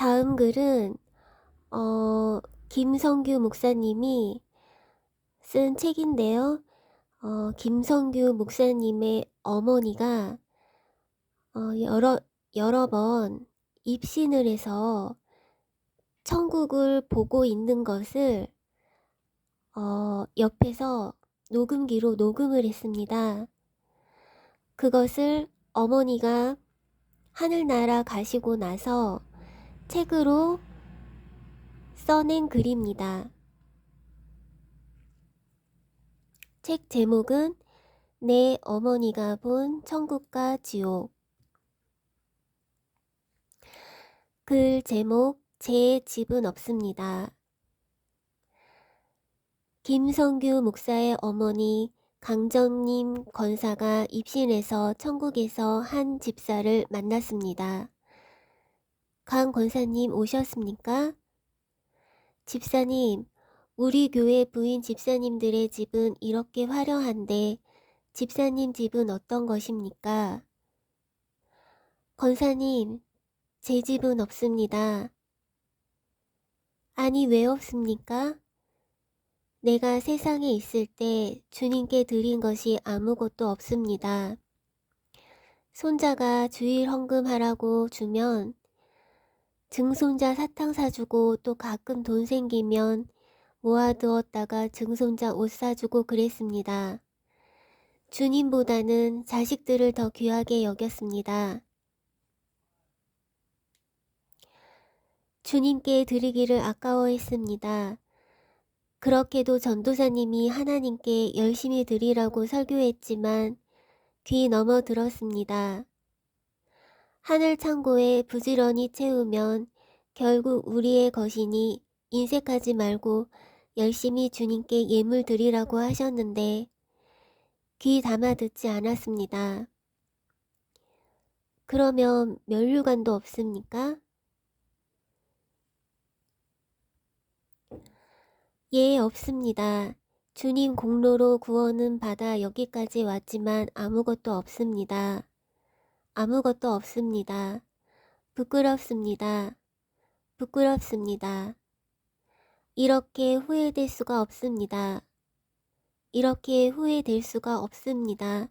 다음 글은 김성규 목사님이 쓴 책인데요. 김성규 목사님의 어머니가 여러 번 입신을 해서 천국을 보고 있는 것을 옆에서 녹음기로 녹음을 했습니다. 그것을 어머니가 하늘나라 가시고 나서 책으로 써낸 글입니다. 책 제목은 내 어머니가 본 천국과 지옥. 글 제목 제 집은 없습니다. 김성규 목사의 어머니 강정님 권사가 입신해서 천국에서 한 집사를 만났습니다. 강 권사님 오셨습니까? 집사님, 우리 교회 부인 집사님들의 집은 이렇게 화려한데 집사님 집은 어떤 것입니까? 권사님, 제 집은 없습니다. 아니, 왜 없습니까? 내가 세상에 있을 때 주님께 드린 것이 아무것도 없습니다. 손자가 주일 헌금하라고 주면 증손자 사탕 사주고 또 가끔 돈 생기면 모아두었다가 증손자 옷 사주고 그랬습니다. 주님보다는 자식들을 더 귀하게 여겼습니다. 주님께 드리기를 아까워했습니다. 그렇게도 전도사님이 하나님께 열심히 드리라고 설교했지만 귀 넘어 들었습니다. 하늘 창고에 부지런히 채우면 결국 우리의 것이니 인색하지 말고 열심히 주님께 예물 드리라고 하셨는데 귀 담아 듣지 않았습니다. 그러면 면류관도 없습니까? 예, 없습니다. 주님 공로로 구원은 받아 여기까지 왔지만 아무것도 없습니다. 아무것도 없습니다. 부끄럽습니다. 부끄럽습니다. 이렇게 후회될 수가 없습니다. 이렇게 후회될 수가 없습니다.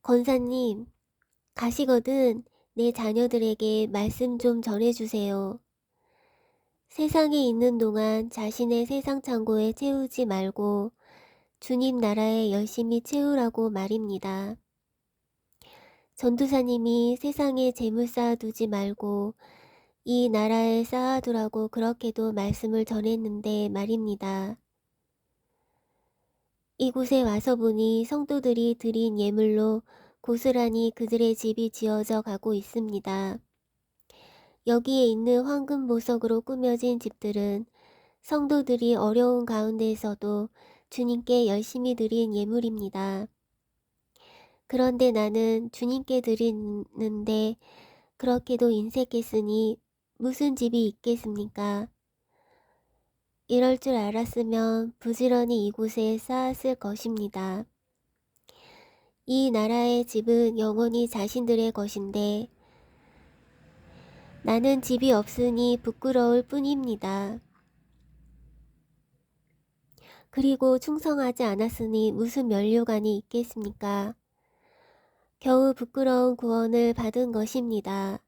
권사님, 가시거든 내 자녀들에게 말씀 좀 전해주세요. 세상에 있는 동안 자신의 세상 창고에 채우지 말고 주님 나라에 열심히 채우라고 말입니다. 전도사님이 세상에 재물 쌓아두지 말고 이 나라에 쌓아두라고 그렇게도 말씀을 전했는데 말입니다. 이곳에 와서 보니 성도들이 드린 예물로 고스란히 그들의 집이 지어져 가고 있습니다. 여기에 있는 황금 보석으로 꾸며진 집들은 성도들이 어려운 가운데에서도 주님께 열심히 드린 예물입니다. 그런데 나는 주님께 드리는데 그렇게도 인색했으니 무슨 집이 있겠습니까? 이럴 줄 알았으면 부지런히 이곳에 쌓았을 것입니다. 이 나라의 집은 영원히 자신들의 것인데 나는 집이 없으니 부끄러울 뿐입니다. 그리고 충성하지 않았으니 무슨 면류관이 있겠습니까? 겨우 부끄러운 구원을 받은 것입니다.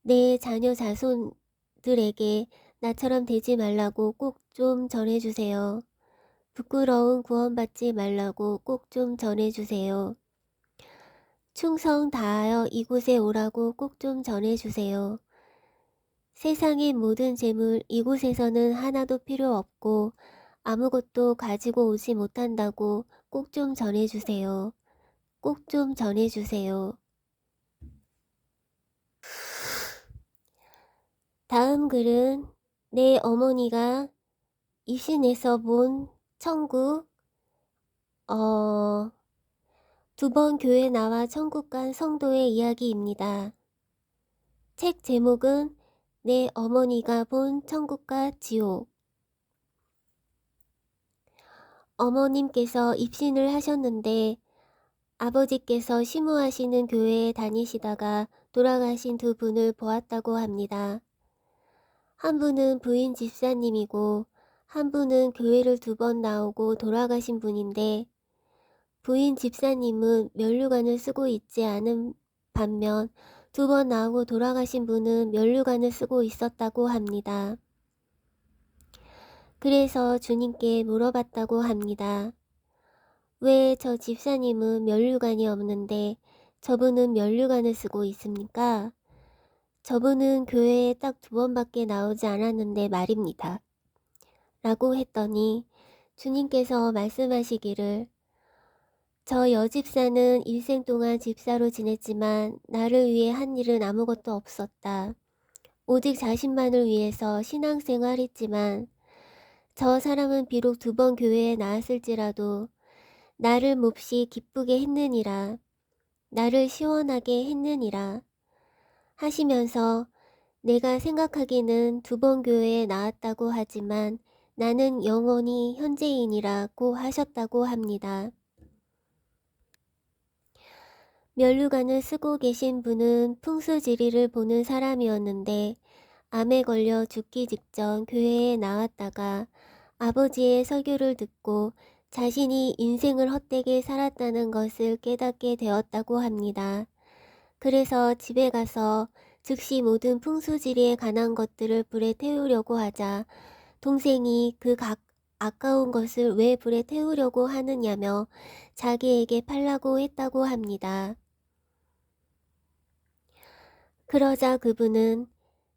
내 자녀 자손들에게 나처럼 되지 말라고 꼭 좀 전해주세요. 부끄러운 구원받지 말라고 꼭 좀 전해주세요. 충성 다하여 이곳에 오라고 꼭 좀 전해주세요. 세상의 모든 재물 이곳에서는 하나도 필요 없고 아무것도 가지고 오지 못한다고 꼭 좀 전해주세요. 꼭 좀 전해주세요. 다음 글은 내 어머니가 입신에서 본 천국, 2번 교회 나와 천국 간 성도의 이야기입니다. 책 제목은 내 어머니가 본 천국과 지옥. 어머님께서 입신을 하셨는데 아버지께서 시무하시는 교회에 다니시다가 돌아가신 두 분을 보았다고 합니다. 한 분은 부인 집사님이고 한 분은 교회를 2번 나오고 돌아가신 분인데, 부인 집사님은 면류관을 쓰고 있지 않은 반면 2번 나오고 돌아가신 분은 면류관을 쓰고 있었다고 합니다. 그래서 주님께 물어봤다고 합니다. 왜 저 집사님은 면류관이 없는데 저분은 면류관을 쓰고 있습니까? 저분은 교회에 딱 2번밖에 나오지 않았는데 말입니다. 라고 했더니 주님께서 말씀하시기를, 저 여집사는 일생 동안 집사로 지냈지만 나를 위해 한 일은 아무것도 없었다. 오직 자신만을 위해서 신앙생활했지만 저 사람은 비록 2번 교회에 나왔을지라도 나를 몹시 기쁘게 했느니라, 나를 시원하게 했느니라 하시면서, 내가 생각하기는 2번 교회에 나왔다고 하지만 나는 영원히 현재인이라고 하셨다고 합니다. 면류관을 쓰고 계신 분은 풍수지리를 보는 사람이었는데 암에 걸려 죽기 직전 교회에 나왔다가 아버지의 설교를 듣고 자신이 인생을 헛되게 살았다는 것을 깨닫게 되었다고 합니다. 그래서 집에 가서 즉시 모든 풍수지리에 관한 것들을 불에 태우려고 하자 동생이 아까운 것을 왜 불에 태우려고 하느냐며 자기에게 팔라고 했다고 합니다. 그러자 그분은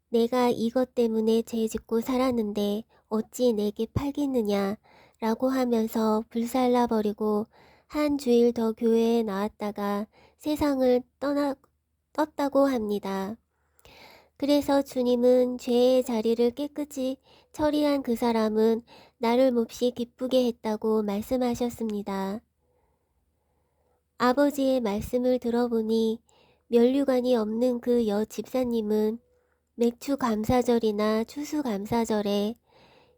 내가 이것 때문에 죄 짓고 살았는데 어찌 내게 팔겠느냐 라고 하면서 불살라버리고 한 주일 더 교회에 나왔다가 세상을 떴다고 합니다. 그래서 주님은 죄의 자리를 깨끗이 처리한 그 사람은 나를 몹시 기쁘게 했다고 말씀하셨습니다. 아버지의 말씀을 들어보니 면류관이 없는 그 여 집사님은 맥주 감사절이나 추수 감사절에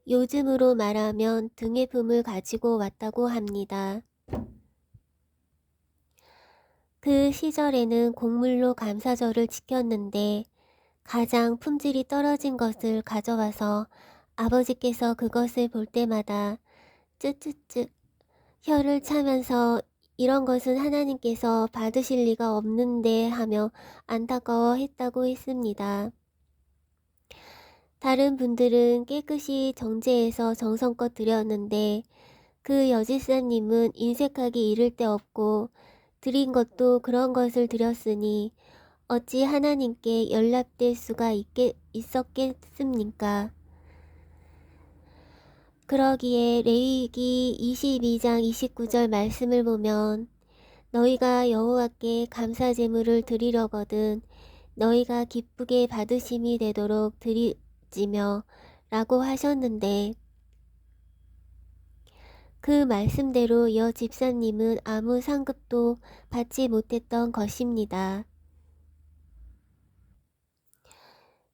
요즘으로 말하면 등회품을 가지고 왔다고 합니다. 그 시절에는 곡물로 감사절을 지켰는데 가장 품질이 떨어진 것을 가져와서 아버지께서 그것을 볼 때마다 쯧쯧쯧 혀를 차면서 이런 것은 하나님께서 받으실 리가 없는데 하며 안타까워했다고 했습니다. 다른 분들은 깨끗이 정제해서 정성껏 드렸는데 그 여집사님은 인색하기 이를 데 없고 드린 것도 그런 것을 드렸으니 어찌 하나님께 연락될 수가 있었겠습니까? 그러기에 레위기 22장 29절 말씀을 보면 너희가 여호와께 감사 제물을 드리려거든 너희가 기쁘게 받으심이 되도록 드리지며 라고 하셨는데, 그 말씀대로 여 집사님은 아무 상급도 받지 못했던 것입니다.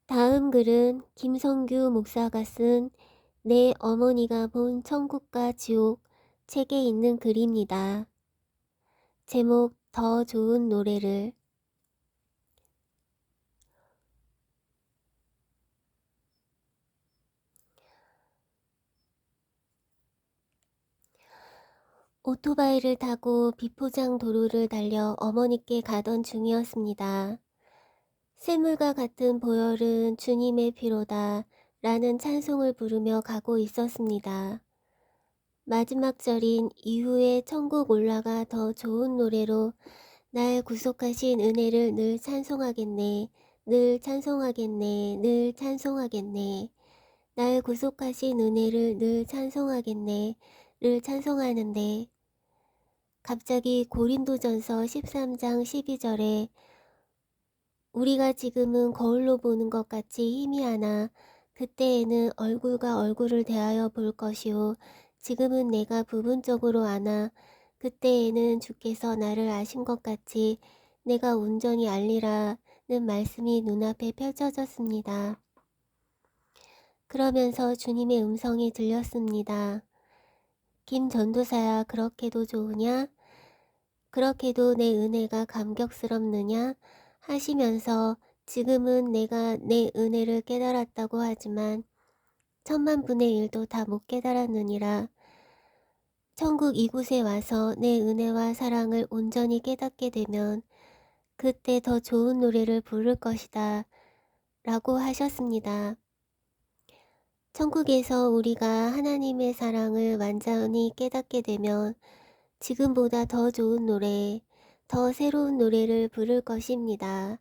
다음 글은 김성규 목사가 쓴 내 어머니가 본 천국과 지옥 책에 있는 글입니다. 제목 더 좋은 노래를. 오토바이를 타고 비포장 도로를 달려 어머니께 가던 중이었습니다. 샘물과 같은 보혈은 주님의 피로다 라는 찬송을 부르며 가고 있었습니다. 마지막 절인 이후에 천국 올라가 더 좋은 노래로 날 구속하신 은혜를 늘 찬송하겠네, 늘 찬송하겠네, 늘 찬송하겠네, 날 구속하신 은혜를 늘 찬송하겠네, 를 찬송하는데, 갑자기 고린도전서 13장 12절에 우리가 지금은 거울로 보는 것 같이 희미하나 그때에는 얼굴과 얼굴을 대하여 볼 것이요 지금은 내가 부분적으로 아나 그때에는 주께서 나를 아신 것 같이 내가 온전히 알리라는 말씀이 눈앞에 펼쳐졌습니다. 그러면서 주님의 음성이 들렸습니다. 김 전도사야, 그렇게도 좋으냐? 그렇게도 내 은혜가 감격스럽느냐? 하시면서 지금은 내가 내 은혜를 깨달았다고 하지만 천만 분의 일도 다 못 깨달았느니라. 천국 이곳에 와서 내 은혜와 사랑을 온전히 깨닫게 되면 그때 더 좋은 노래를 부를 것이다 라고 하셨습니다. 천국에서 우리가 하나님의 사랑을 완전히 깨닫게 되면 지금보다 더 좋은 노래, 더 새로운 노래를 부를 것입니다.